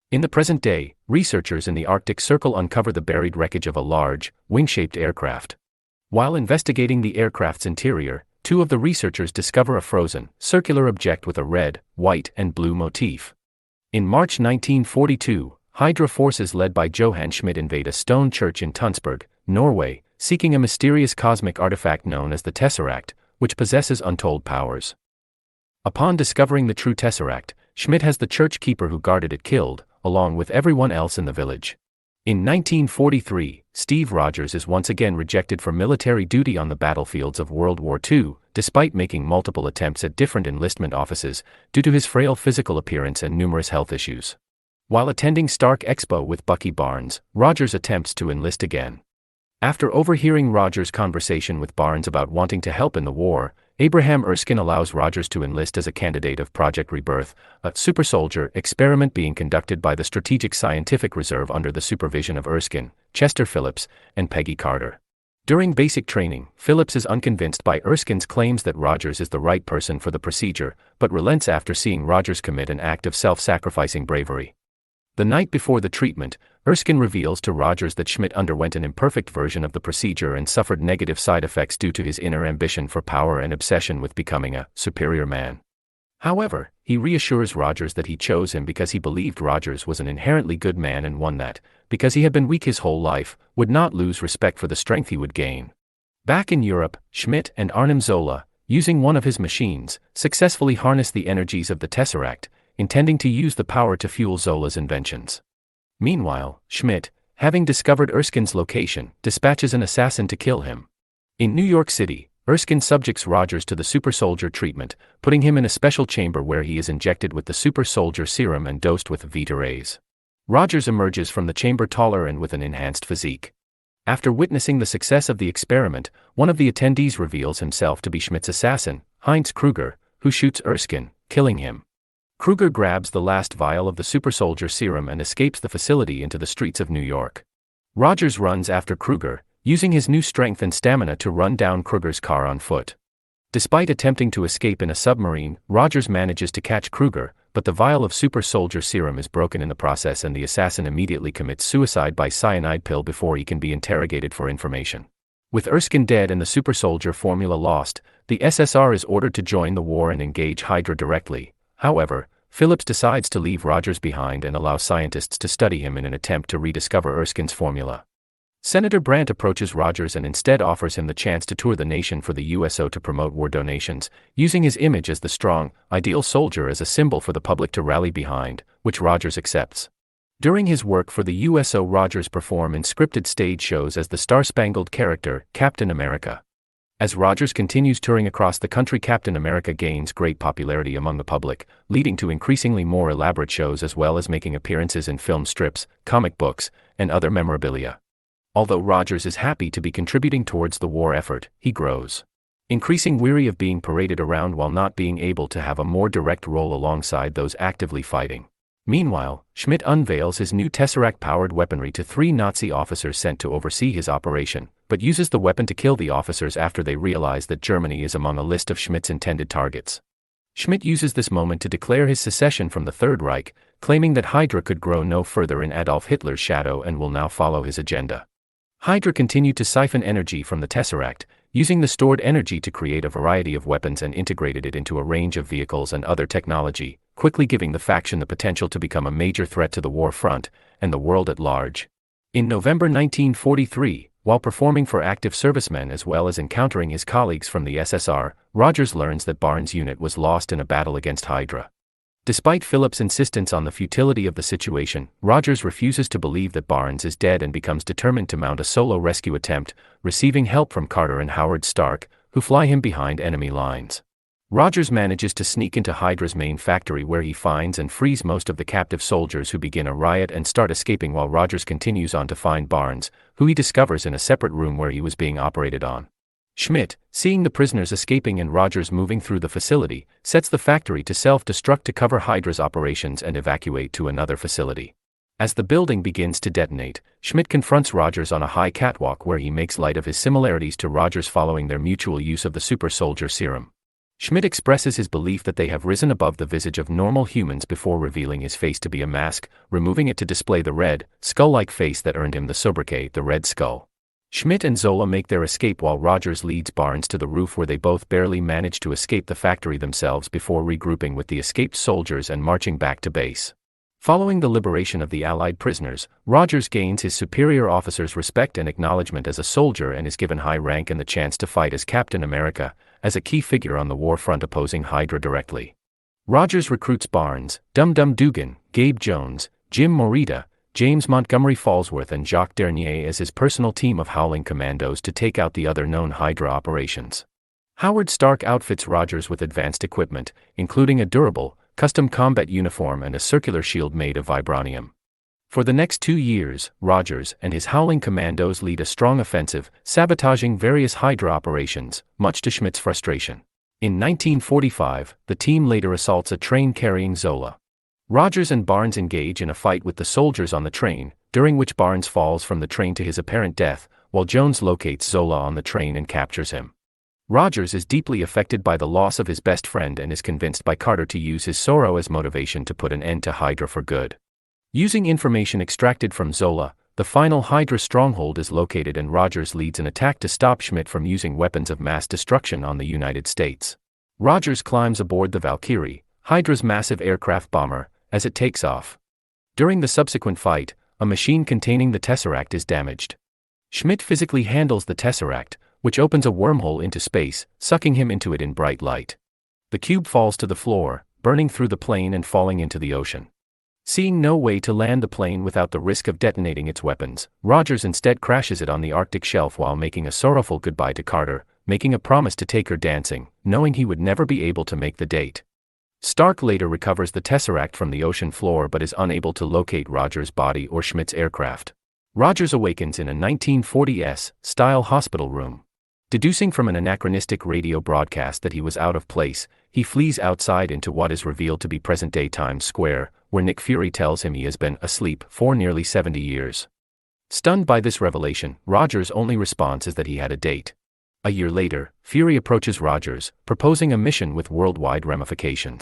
In the present day, researchers in the Arctic Circle uncover the buried wreckage of a large, wing-shaped aircraft. While investigating the aircraft's interior, two of the researchers discover a frozen, circular object with a red, white, and blue motif. In March 1942, Hydra forces led by Johan Schmidt invade a stone church in Tønsberg, Norway, seeking a mysterious cosmic artifact known as the Tesseract, which possesses untold powers. Upon discovering the true Tesseract, Schmidt has the church keeper who guarded it killed, along with everyone else in the village. In 1943, Steve Rogers is once again rejected for military duty on the battlefields of World War II, despite making multiple attempts at different enlistment offices, due to his frail physical appearance and numerous health issues. While attending Stark Expo with Bucky Barnes, Rogers attempts to enlist again. After overhearing Rogers' conversation with Barnes about wanting to help in the war, Abraham Erskine allows Rogers to enlist as a candidate of Project Rebirth, a supersoldier experiment being conducted by the Strategic Scientific Reserve under the supervision of Erskine, Chester Phillips, and Peggy Carter. During basic training, Phillips is unconvinced by Erskine's claims that Rogers is the right person for the procedure, but relents after seeing Rogers commit an act of self-sacrificing bravery. The night before the treatment, Erskine reveals to Rogers that Schmidt underwent an imperfect version of the procedure and suffered negative side effects due to his inner ambition for power and obsession with becoming a superior man. However, he reassures Rogers that he chose him because he believed Rogers was an inherently good man and one that, because he had been weak his whole life, would not lose respect for the strength he would gain. Back in Europe, Schmidt and Arnim Zola, using one of his machines, successfully harnessed the energies of the Tesseract, intending to use the power to fuel Zola's inventions. Meanwhile, Schmidt, having discovered Erskine's location, dispatches an assassin to kill him. In New York City, Erskine subjects Rogers to the super soldier treatment, putting him in a special chamber where he is injected with the super soldier serum and dosed with Vita rays. Rogers emerges from the chamber taller and with an enhanced physique. After witnessing the success of the experiment, one of the attendees reveals himself to be Schmidt's assassin, Heinz Kruger, who shoots Erskine, killing him. Kruger grabs the last vial of the supersoldier serum and escapes the facility into the streets of New York. Rogers runs after Kruger, using his new strength and stamina to run down Kruger's car on foot. Despite attempting to escape in a submarine, Rogers manages to catch Kruger, but the vial of supersoldier serum is broken in the process and the assassin immediately commits suicide by cyanide pill before he can be interrogated for information. With Erskine dead and the supersoldier formula lost, the SSR is ordered to join the war and engage Hydra directly. However, Phillips decides to leave Rogers behind and allow scientists to study him in an attempt to rediscover Erskine's formula. Senator Brandt approaches Rogers and instead offers him the chance to tour the nation for the USO to promote war donations, using his image as the strong, ideal soldier as a symbol for the public to rally behind, which Rogers accepts. During his work for the USO, Rogers performs in scripted stage shows as the star-spangled character, Captain America. As Rogers continues touring across the country, Captain America gains great popularity among the public, leading to increasingly more elaborate shows as well as making appearances in film strips, comic books, and other memorabilia. Although Rogers is happy to be contributing towards the war effort, he grows increasingly weary of being paraded around while not being able to have a more direct role alongside those actively fighting. Meanwhile, Schmidt unveils his new Tesseract-powered weaponry to 3 Nazi officers sent to oversee his operation, but uses the weapon to kill the officers after they realize that Germany is among a list of Schmidt's intended targets. Schmidt uses this moment to declare his secession from the Third Reich, claiming that Hydra could grow no further in Adolf Hitler's shadow and will now follow his agenda. Hydra continued to siphon energy from the Tesseract, using the stored energy to create a variety of weapons and integrated it into a range of vehicles and other technology, quickly giving the faction the potential to become a major threat to the war front and the world at large. In November 1943, while performing for active servicemen as well as encountering his colleagues from the SSR, Rogers learns that Barnes' unit was lost in a battle against Hydra. Despite Phillips' insistence on the futility of the situation, Rogers refuses to believe that Barnes is dead and becomes determined to mount a solo rescue attempt, receiving help from Carter and Howard Stark, who fly him behind enemy lines. Rogers manages to sneak into Hydra's main factory where he finds and frees most of the captive soldiers who begin a riot and start escaping while Rogers continues on to find Barnes, who he discovers in a separate room where he was being operated on. Schmidt, seeing the prisoners escaping and Rogers moving through the facility, sets the factory to self-destruct to cover Hydra's operations and evacuate to another facility. As the building begins to detonate, Schmidt confronts Rogers on a high catwalk where he makes light of his similarities to Rogers following their mutual use of the super soldier serum. Schmidt expresses his belief that they have risen above the visage of normal humans before revealing his face to be a mask, removing it to display the red, skull-like face that earned him the sobriquet, the Red Skull. Schmidt and Zola make their escape while Rogers leads Barnes to the roof where they both barely manage to escape the factory themselves before regrouping with the escaped soldiers and marching back to base. Following the liberation of the Allied prisoners, Rogers gains his superior officers' respect and acknowledgement as a soldier and is given high rank and the chance to fight as Captain America, as a key figure on the war front opposing Hydra directly. Rogers recruits Barnes, Dum Dum Dugan, Gabe Jones, Jim Morita, James Montgomery Falsworth and Jacques Dernier as his personal team of Howling Commandos to take out the other known Hydra operations. Howard Stark outfits Rogers with advanced equipment, including a durable, custom combat uniform and a circular shield made of vibranium. For the next 2 years, Rogers and his Howling Commandos lead a strong offensive, sabotaging various Hydra operations, much to Schmidt's frustration. In 1945, the team later assaults a train carrying Zola. Rogers and Barnes engage in a fight with the soldiers on the train, during which Barnes falls from the train to his apparent death, while Jones locates Zola on the train and captures him. Rogers is deeply affected by the loss of his best friend and is convinced by Carter to use his sorrow as motivation to put an end to Hydra for good. Using information extracted from Zola, the final Hydra stronghold is located and Rogers leads an attack to stop Schmidt from using weapons of mass destruction on the United States. Rogers climbs aboard the Valkyrie, Hydra's massive aircraft bomber, as it takes off. During the subsequent fight, a machine containing the Tesseract is damaged. Schmidt physically handles the Tesseract, which opens a wormhole into space, sucking him into it in bright light. The cube falls to the floor, burning through the plane and falling into the ocean. Seeing no way to land the plane without the risk of detonating its weapons, Rogers instead crashes it on the Arctic shelf while making a sorrowful goodbye to Carter, making a promise to take her dancing, knowing he would never be able to make the date. Stark later recovers the Tesseract from the ocean floor but is unable to locate Rogers' body or Schmidt's aircraft. Rogers awakens in a 1940s-style hospital room. Deducing from an anachronistic radio broadcast that he was out of place, he flees outside into what is revealed to be present-day Times Square, where Nick Fury tells him he has been asleep for nearly 70 years. Stunned by this revelation, Rogers' only response is that he had a date. A year later, Fury approaches Rogers, proposing a mission with worldwide ramifications.